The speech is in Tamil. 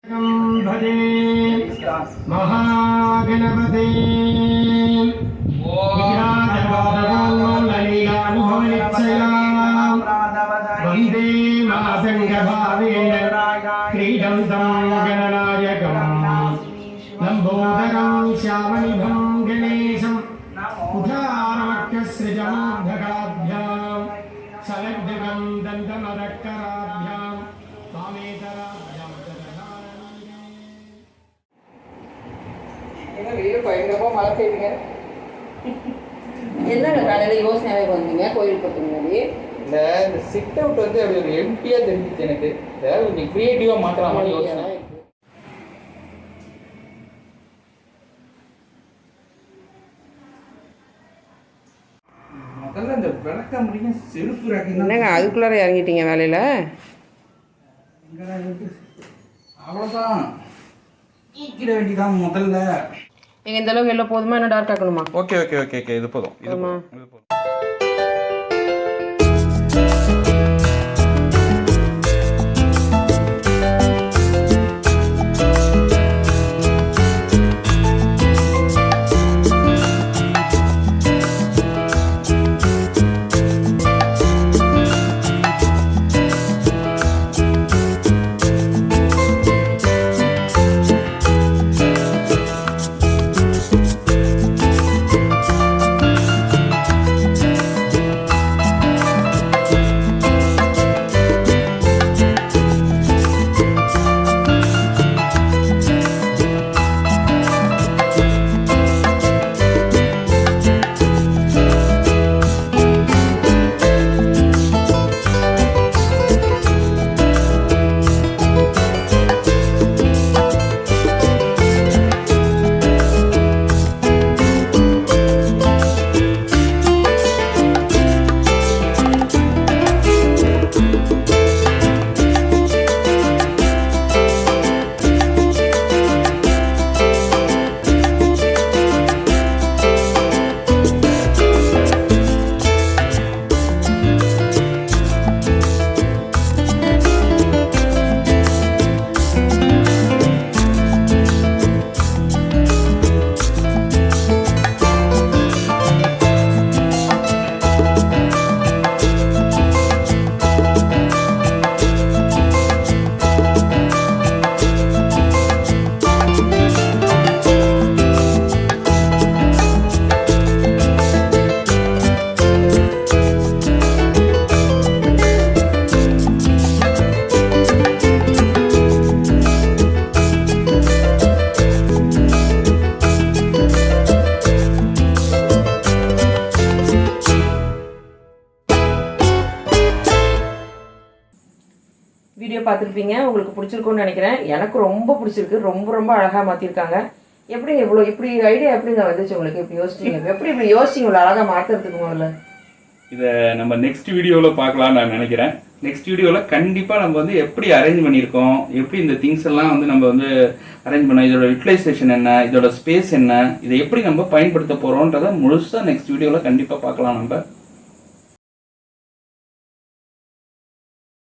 भजे महागणपते वन्दे मातङ्गभावेन क्रीडं गणनायकं लम्बोदरं श्यामनिभं गणेशं कुठारवक्षसृजमार्धकाभ्यां सलग्धकं दन्तमदक्कराभ्यां वामेतराभ्यां மழை பெய்யுங்க. என்னங்க காலையில் யோசனையாகவே வந்தீங்க கோயில் பற்றி முன்னாடி? இல்லை, இந்த சிட் அவுட் வந்து அப்படி ஒரு எம்டியாக தெரிஞ்சிச்சு எனக்கு. ஏதாவது கொஞ்சம் க்ரியேட்டிவாக மாற்றலாமான்னு யோசனை. முதல்ல இந்த விளக்க முடியும் செருப்பு ராக்கிங்க. என்னங்க அதுக்குள்ளார இறங்கிட்டீங்க வேலையில்? அவ்வளோதான், ஈக்கிட வேண்டியதான் முதல்ல. நீங்கள் இந்த அளவுக்கு எல்லாம் போதுமா, என்ன டார்க் ஆக்கணுமா? ஓகே ஓகே ஓகே ஓகே, இது போதும், இது போதும், இது போதும். வீடியோ பார்த்துருப்பீங்க, உங்களுக்கு பிடிச்சிருக்குன்னு நினைக்கிறேன். எனக்கு ரொம்ப பிடிச்சிருக்கு, ரொம்ப ரொம்ப அழகாக மாற்றிருக்காங்க. எப்படி இப்படி ஐடியா எப்படிங்க வந்துச்சு உங்களுக்கு? இப்படி யோசிச்சிங்க, இப்படி யோசிச்சிங்க இவ்வளோ அழகாக மாற்றுறதுக்கு? முதல்ல இதை நம்ம நெக்ஸ்ட் வீடியோவில் பார்க்கலான்னு நான் நினைக்கிறேன். நெக்ஸ்ட் வீடியோவில் கண்டிப்பாக நம்ம வந்து எப்படி அரேஞ்ச் பண்ணியிருக்கோம், எப்படி இந்த திங்ஸ் எல்லாம் வந்து நம்ம வந்து அரேஞ்ச் பண்ணோம், இதோட யூட்டிலைசேஷன் என்ன, இதோட ஸ்பேஸ் என்ன, இதை எப்படி நம்ம பயன்படுத்த போகிறோன்றதை முழுசாக நெக்ஸ்ட் வீடியோவில் கண்டிப்பாக பார்க்கலாம் நம்ம.